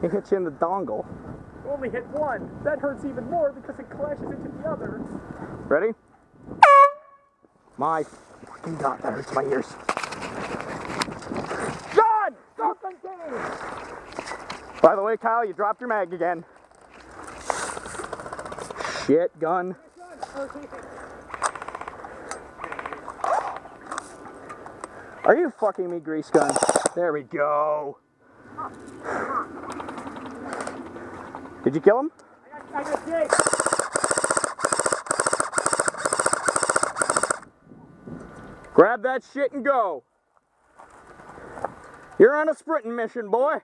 He hit you in the dongle. Only hit one. That hurts even more because it clashes into the other. Ready? My fucking God, that hurts my ears. Shawn! Don't continue! By the way, Kyle, you dropped your mag again. Shit, gun. Are you fucking me, grease gun? There we go. Did you kill him? I got Jake. Grab that shit and go. You're on a sprinting mission, boy.